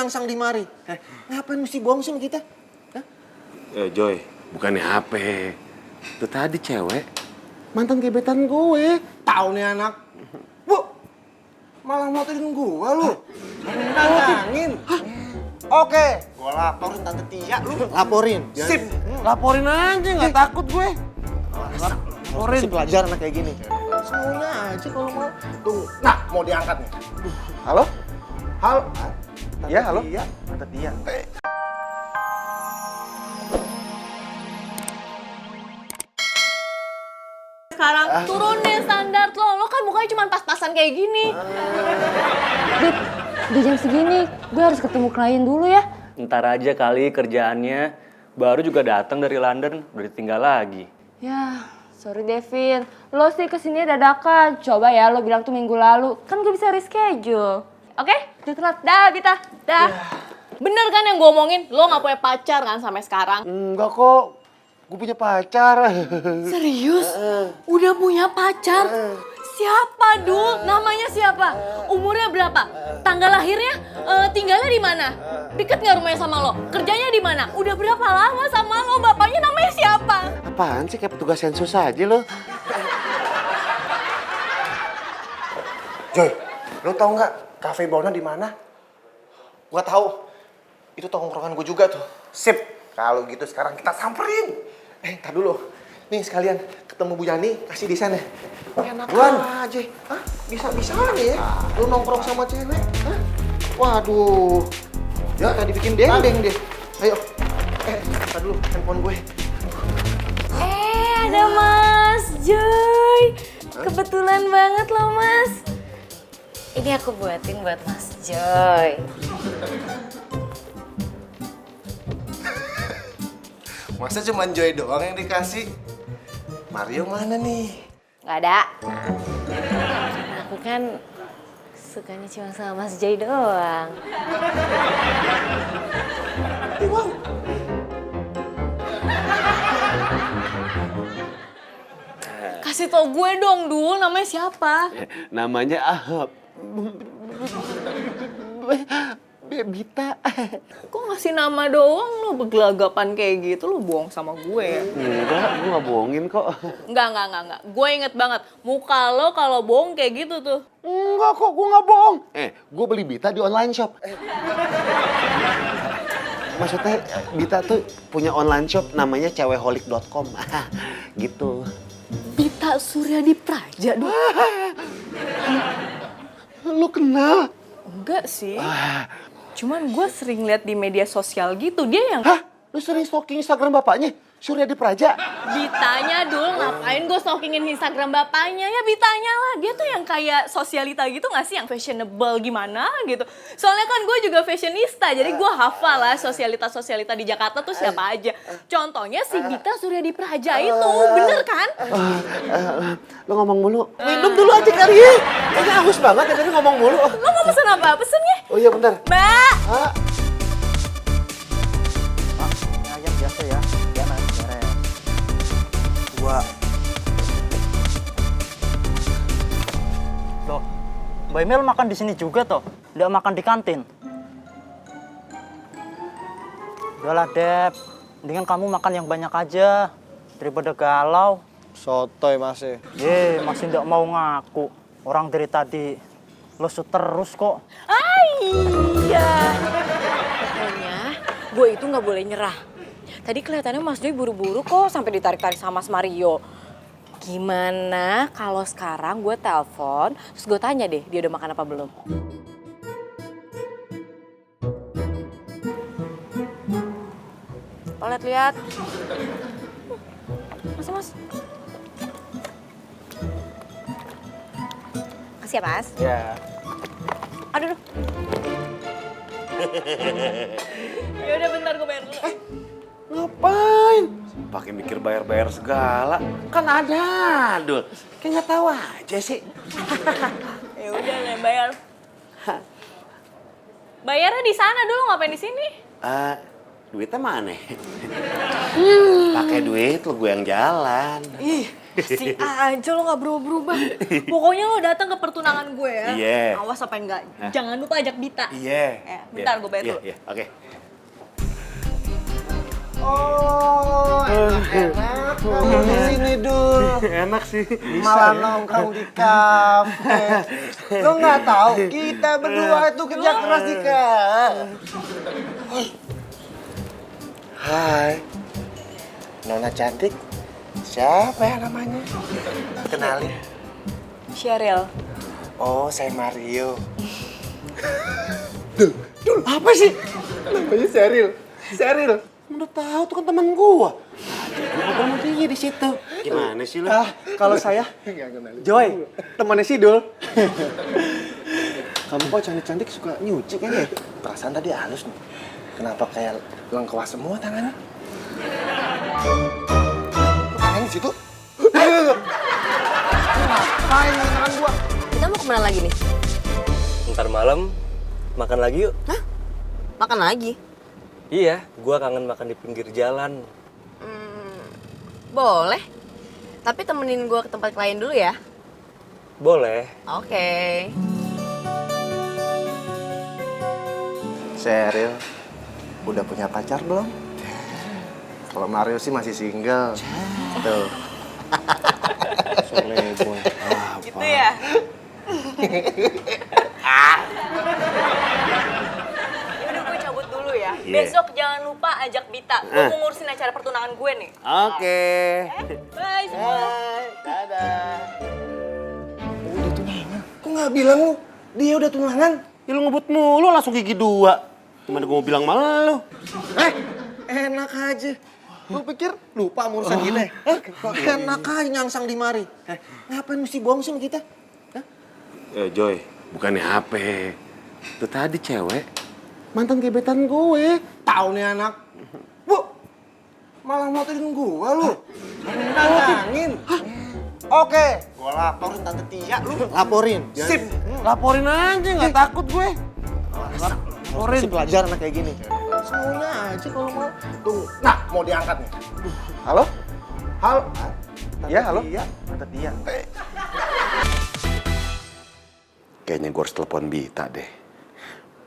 sang di mari. Ngapain mesti bohong sama kita? Hah? Joy, bukannya HP. Itu tadi cewek, mantan gebetan gue. Tahu nih anak. Bu, malah motorin gua lu. Nantangin. Oke, gua laporin Tante Tia lu. Laporin. Sip, laporin aja, nggak takut gue. Laporin. Pelajar anak kayak gini. Semuanya aja kalau mau. Tunggu. Nah, mau diangkat nih. Halo? Halo? Iya, halo? Iya, Tante Tia. Sekarang turunin standar lo kan mukanya cuma pas-pasan kayak gini. Dit, udah jam segini, gue harus ketemu klien dulu ya. Ntar aja kali kerjaannya, baru juga datang dari London, udah ditinggal lagi. Ya, sorry Devin, lo sih kesini dadakan. Coba ya lo bilang tuh minggu lalu, kan gue bisa reschedule. Oke, udah telat, dah Bita, dah. Bener kan yang gue omongin? Lo gak punya pacar kan sampai sekarang? Enggak kok, gue punya pacar. Serius? Udah punya pacar? Siapa, Dul? Namanya siapa? Umurnya berapa? Tanggal lahirnya? Tinggalnya di mana? Deket nggak rumahnya sama lo? Kerjanya di mana? Udah berapa lama sama lo? Bapaknya namanya siapa? Apaan sih, kayak petugas sensus aja lo? Joy, lo tau nggak kafe Bona di mana? Gua tahu. Itu tongkrongan gue juga tuh. Sip. Kalau gitu sekarang kita samperin. Ntar dulu. Nih sekalian ketemu Bu Yani, kasih desainnya. Enak aja. Hah? Bisa-bisa nih ya. Lu nongkrong sama cewek. Hah? Waduh. Ya, tadi bikin dendeng deh. Ayo. Ntar dulu handphone gue. Ada Mas Joy. Kebetulan banget loh, Mas. Ini aku buatin buat Mas Joy. Masa cuma Joy doang yang dikasih? Mario mana nih? Gak ada. Aku kan sukanya cuma sama Mas Joy doang. Wow. Kasih tau gue dong, Dul. Namanya siapa? Namanya Bita. Kok ngasih nama doang lo begelagapan kayak gitu, lo bohong sama gue ya? Enggak, gue nggak bohongin kok. Enggak. Gue inget banget, muka lo kalau bohong kayak gitu tuh. Enggak kok, gue nggak bohong. Gue beli Bita di online shop. Maksudnya Bita tuh punya online shop namanya ceweholic.com. Gitu. Bita Suryadi Praja, Dul. Lu kenal? Enggak sih. Cuman gue sering lihat di media sosial gitu, dia yang... Hah? Lu sering stalking Instagram bapaknya? Suryadi Praja? Bitanya dong, ngapain gue stalkingin Instagram bapaknya? Ya Bitanya lah, dia tuh yang kayak sosialita gitu gak sih? Yang fashionable gimana gitu. Soalnya kan gue juga fashionista, jadi gue hafal lah sosialita-sosialita di Jakarta tuh siapa aja. Contohnya si Bita Suryadi Praja itu, bener kan? Lu ngomong mulu. Minum dulu aja kali ya. Kayaknya haus banget ya tadi ngomong mulu. Lo mau pesen apa? Pesennya? Oh iya bentar. Mbak! Ayam biasa ya, jangan goreng. 2. Loh, Mbak Emil makan di sini juga toh? Nggak makan di kantin? Udahlah, Dep. Mendingan kamu makan yang banyak aja. Daripada galau. Sotoy masih. Masih nggak mau ngaku. Orang dari tadi lesu terus kok. Iya. Pokoknya gue itu nggak boleh nyerah. Tadi kelihatannya Mas Joy buru-buru kok sampai ditarik-tarik sama Mas Mario. Gimana kalau sekarang gue telepon, terus gue tanya deh dia udah makan apa belum? Lihat-lihat. Mas. Makasih ya, Mas. Ya. Aduh. Ya udah bentar gue bayar dulu. Ngapain? Pakai mikir bayar-bayar segala. Kan ada, Dul. Kayak nggak tahu aja sih. Ya udah nih bayar. Bayarnya di sana dulu, ngapain di sini? Duitnya mana? Pakai duit lu gue yang jalan. Ih, Si aja lo gak berubah-berubah. Pokoknya lo datang ke pertunangan gue ya. Iya. Awas apa enggak. Jangan lupa ajak Bita. Iya. Ya, bentar gue bayar dulu. Iya, oke. Oh, enak di sini Dul. Enak sih. Malah nongkrong di kafe. Lo nggak tahu kita berdua itu kerja keras di Hai, Nona cantik. Siapa ya namanya? Kenalin. Sheryl. Oh, saya Mario. Dul, apa sih? Namanya Sheryl. Sheryl. Udah tahu tuh kan teman gua. Ada gua dia di situ. Gimana sih lu? Kalau saya, Joy, temannya si Dul. Kamu kok cantik-cantik suka nyuci kayaknya ya? Perasaan tadi halus nih. Kenapa kayak lengkawah semua tangannya? Tangannya di situ. Ngapain nih tangan gua? Kita mau kemana lagi nih? Ntar malam makan lagi yuk. Hah? Makan lagi? Iya, gua kangen makan di pinggir jalan. Boleh. Tapi temenin gue ke tempat klien dulu ya. Boleh. Oke. Sheryl, udah punya pacar belum? Kalau Mario sih masih single. Tuh. Soleboy. Gitu ya? Yaudah gue cabut dulu ya. Besok jangan lupa ajak Bita. Gue mau ngurusin acara pertunangan gue nih. Oke. Bye semua. Dadah. Udah tunangan. Kok nggak bilang lu? Dia udah tunangan. Ya lu ngebut mulu langsung gigi 2. Gimana gua mau bilang malah lu? Enak aja. Lu pikir lupa sama urusan kita ya? Enak aja nyangsang di mari. Ngapain mesti bohong sih sama kita? Joy, bukannya HP. Itu tadi cewek mantan gebetan gue. Tahu nih anak. Bu, malah motorin gua lu. Nantangin. Oke, gua laporin Tante Tia lu. Laporin. Sip. Laporin aja, nggak takut gue. Laporin. Pelajaran anak kayak gini. Semuanya aja kalau mau. Tunggu. Nah, mau diangkat nih. Halo? Halo? Iya, halo? Tante Tia. Kayaknya gue harus telepon Bita deh.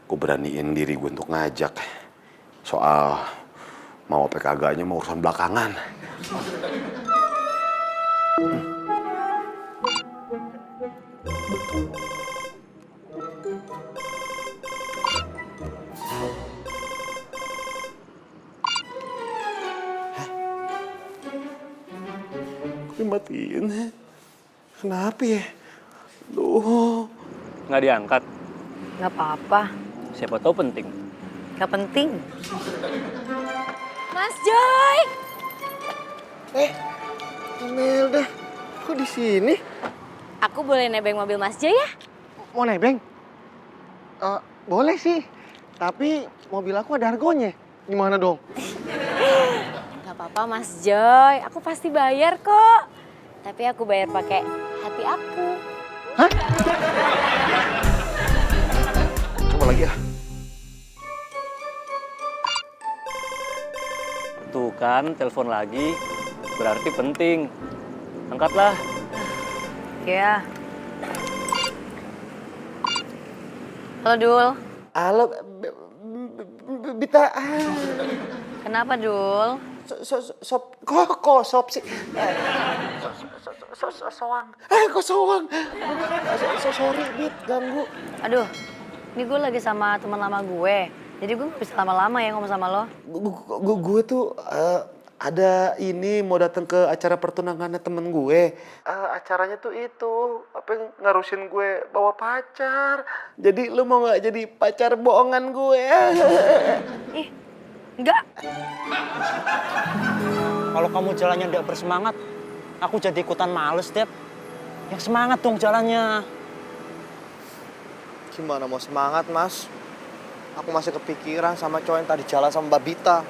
Gue beraniin diri gue untuk ngajak. Soal mau apa kagaknya mau urusan belakangan. Gue matiin. Kenapa ya? Duh. Nggak diangkat. Gak apa-apa. Siapa tahu penting. Gak penting. Mas Joy. Imelda, kok di sini? Aku boleh nebeng mobil Mas Joy ya? Mau nebeng? Boleh sih, tapi mobil aku ada argonya. Gimana dong? Gak apa-apa Mas Joy, aku pasti bayar kok. Tapi aku bayar pakai hati aku. Coba lagi ya. Tuh kan, telepon lagi. Berarti penting. Angkatlah. Ya. Halo Dul. Halo, Bita. Kenapa Dul? Kok sop sih? Soang. Kok soang? Sorry, Bit, ganggu. Aduh, ini gue lagi sama teman lama gue. Jadi gue gak bisa lama-lama ya ngomong sama lo. Gue tuh ada ini mau datang ke acara pertunangannya temen gue. Acaranya tuh itu ngarusin gue bawa pacar. Jadi lu mau nggak jadi pacar bohongan gue? Ih, enggak. Kalau kamu jalannya tidak bersemangat, aku jadi ikutan males, Dep. Yang semangat dong jalannya. Gimana mau semangat, Mas? Aku masih kepikiran sama cowok yang tadi jalan sama Mbak Bita.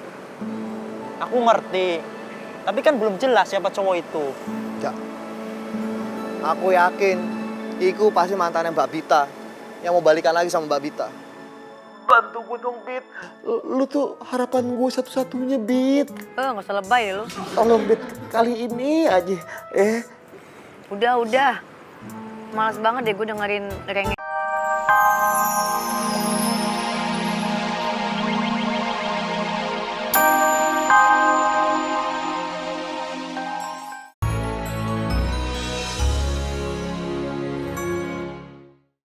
Aku ngerti, tapi kan belum jelas siapa cowok itu. Ya. Aku yakin, Iku pasti mantannya Mbak Bita yang mau balikan lagi sama Mbak Bita. Bantu gue dong, Bit. Lu tuh harapan gue satu-satunya, Bit. Nggak usah lebay deh lu. Tolong, Bit, kali ini aja. Udah. Males banget deh gue dengerin rengek.